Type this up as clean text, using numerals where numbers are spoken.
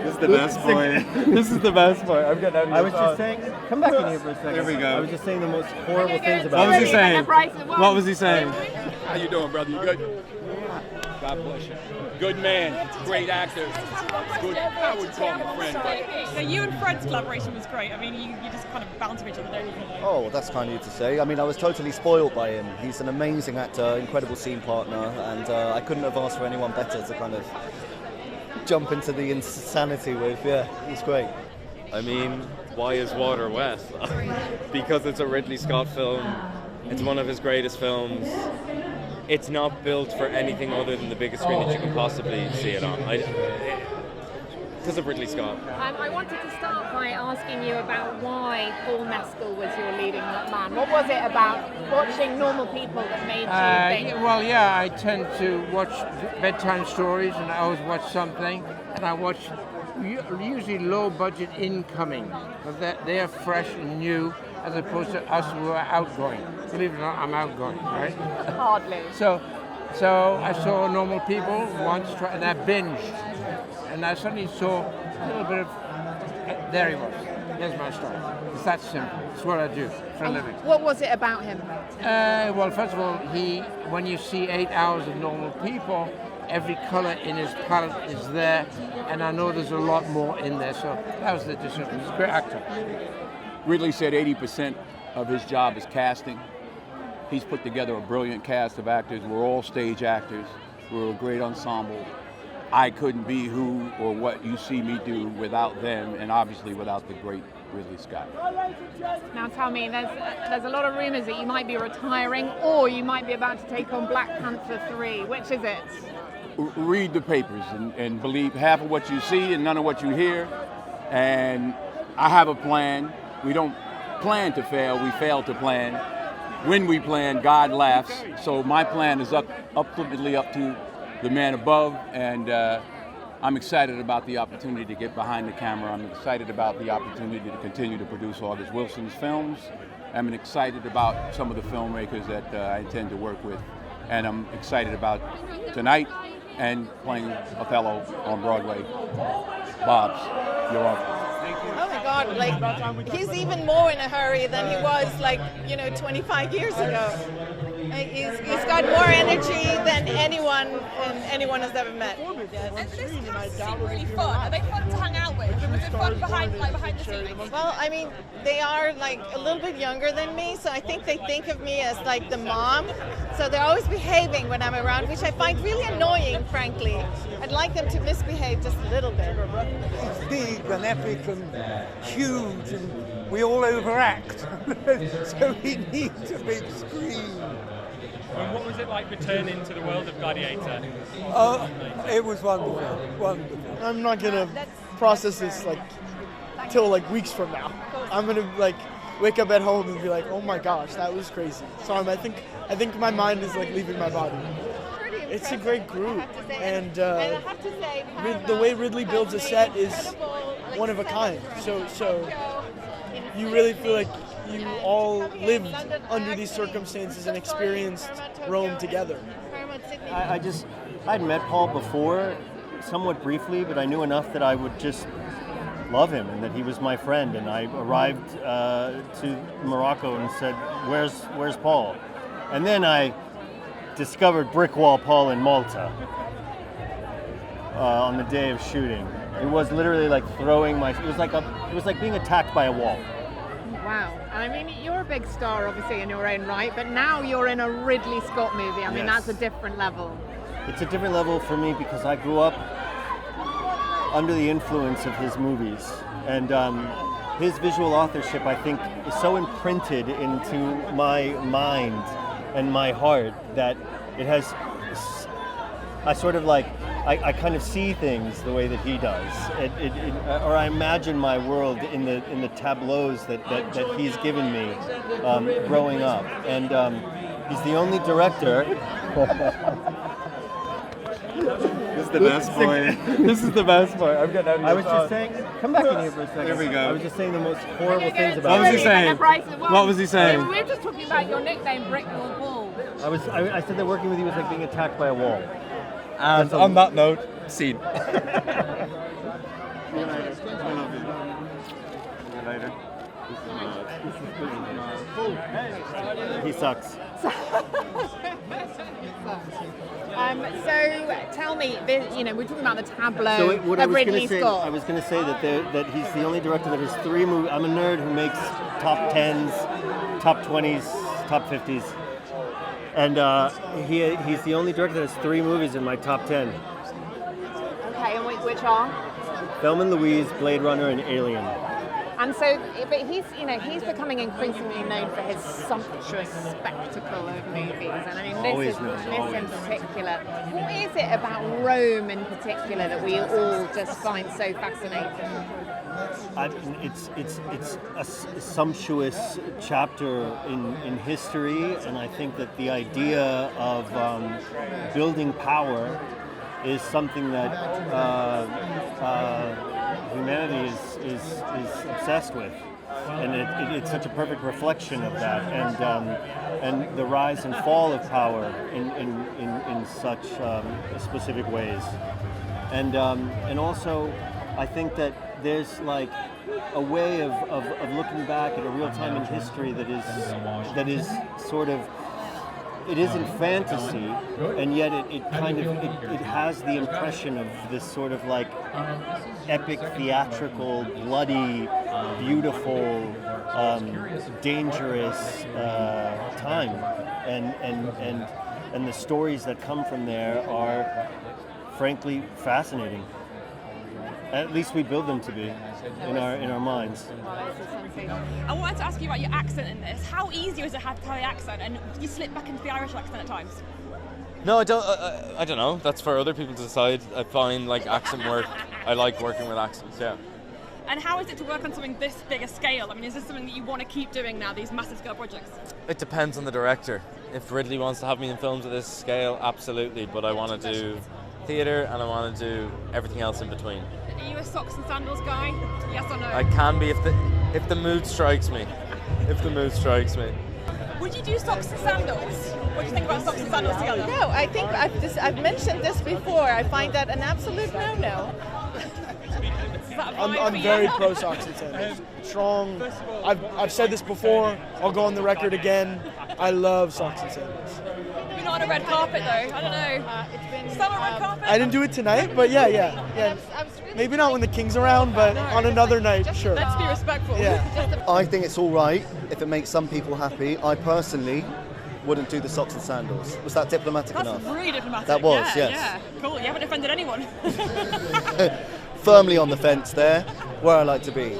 This is the best point. This is the best point. I'm getting out of here. I was just saying, come back in here for a second. There we go. I was just saying the most horrible things about What was he you. saying? What was he saying? How you doing, brother? You good? God bless you. Good man. Great actor. Good. I would call him a friend. But So you and Fred's collaboration was great. I mean, you just kind of bounce off each other, don't you? Oh, well, that's kind of you to say. I mean, I was totally spoiled by him. He's an amazing actor, incredible scene partner, and I couldn't have asked for anyone better to kind of jump into the insanity with. Yeah, he's great. I mean, why is water wet? Because it's a Ridley Scott film. It's one of his greatest films. It's not built for anything other than the biggest screen that you can possibly see it on. Because of Ridley Scott. I wanted to start by asking you about why Paul Mescal was your leading man. What was it about watching normal people that made you think? Well, yeah, I tend to watch bedtime stories, and I always watch something, and I watch usually low-budget incoming, because they're fresh and new, as opposed to us who are outgoing. Believe it or not, I'm outgoing, right? Hardly. So I saw Normal People once, and I binged, and I suddenly saw a little bit of. There he was. There's my story. It's that simple. It's what I do for a living. What was it about him? Well, first of all, when you see 8 hours of Normal People, every color in his palette is there, and I know there's a lot more in there. So that was the decision. He's a great actor. Ridley said 80% of his job is casting. He's put together a brilliant cast of actors. We're all stage actors. We're a great ensemble. I couldn't be who or what you see me do without them, and obviously without the great Ridley Scott. Now tell me, there's a lot of rumors that you might be retiring, or you might be about to take on Black Panther 3. Which is it? Read the papers and believe half of what you see and none of what you hear. And I have a plan. We don't plan to fail, we fail to plan. When we plan, God laughs. So my plan is ultimately up to the man above, and I'm excited about the opportunity to get behind the camera. I'm excited about the opportunity to continue to produce August Wilson's films. I'm excited about some of the filmmakers that I intend to work with. And I'm excited about tonight and playing Othello on Broadway. Bob's, you're on. Oh my God, like, he's even more in a hurry than he was, 25 years ago. He's got more energy than anyone has ever met. And this cast seem really fun. Are they fun to hang out with? Was it fun behind the scenes? Well, I mean, they are a little bit younger than me, so I think they think of me as the mom. So they're always behaving when I'm around, which I find really annoying, frankly. I'd like them to misbehave just a little bit. It's big and epic and huge, and we all overact. So we need a big screen. And what was it like returning to the world of Gladiator? It was wonderful, wonderful. I'm not gonna process this till weeks from now. I'm gonna wake up at home and be like, oh my gosh, that was crazy. So I think my mind is leaving my body. It's a great group, and the way Ridley builds a set is one of a kind. So you really feel like you all lived under these circumstances and experienced Rome together. I'd met Paul before, somewhat briefly, but I knew enough that I would just love him and that he was my friend. And I arrived to Morocco and said, "Where's Paul?" And then I discovered Brick Wall Paul in Malta on the day of shooting. It was literally throwing my. It was like being attacked by a wall. Wow. And I mean, you're a big star, obviously, in your own right, but now you're in a Ridley Scott movie. I mean, Yes. that's a different level. It's a different level for me because I grew up under the influence of his movies. And his visual authorship, I think, is so imprinted into my mind and my heart that it has, I kind of see things the way that he does, or I imagine my world in the tableaus that he's given me growing up, and he's the only director. This is the best point. This is the best point. I'm getting out of here. I was just saying, come back in here for a second. There we go. I was just saying the most horrible things about What was he saying? What was he saying? We were just talking about your nickname, Brick Wall Paul. I said that working with you was like being attacked by a wall. And on that note, scene. See you later. I love you. See you later. He sucks. So tell me, we're talking about the tableau So of Ridley Scott. I was going to say that he's the only director that has 3 movies. I'm a nerd who makes top 10s, top 20s, top 50s. And he's the only director that has 3 movies in my top 10. Okay, and which are? Thelma and Louise, Blade Runner, and Alien. And so, but he's becoming increasingly known for his sumptuous spectacle of movies. And I mean, this in particular. What is it about Rome in particular that we all just find so fascinating? It's a sumptuous chapter in history, and I think that the idea of building power is something that humanity is obsessed with, and it's such a perfect reflection of that, and the rise and fall of power in such specific ways, and also I think that there's like a way of looking back at a real time in history that is sort of. It isn't fantasy, and yet it has the impression of this sort of like epic, theatrical, bloody, beautiful, dangerous time, and the stories that come from there are frankly fascinating. At least we build them to be in our minds. I wanted to ask you about your accent in this. How easy was it to have the accent, and do you slip back into the Irish accent at times? No, I don't. I don't know. That's for other people to decide. I find like accent work. I like working with accents. Yeah. And how is it to work on something this big a scale? I mean, is this something that you want to keep doing now? These massive scale projects? It depends on the director. If Ridley wants to have me in films of this scale, absolutely. But I want to do theatre and I want to do everything else in between. Are you a socks and sandals guy? Yes or no? I can be if the mood strikes me. If the mood strikes me. Would you do socks and sandals? What do you think about socks and sandals together? No, I think I've mentioned this before. I find that an absolute no-no. I'm very pro socks and sandals. Strong. I've said this before. I'll go on the record again. I love socks and sandals. You're not on a red carpet though. I don't know. It's been some red carpet. I didn't do it tonight, but yeah. Maybe not when the King's around, but on another night, sure. Let's be respectful. Yeah. I think it's all right if it makes some people happy. I personally wouldn't do the socks and sandals. Was that diplomatic enough? That's really diplomatic. That was, yes. Yeah, cool. You haven't offended anyone. Firmly on the fence there, where I like to be.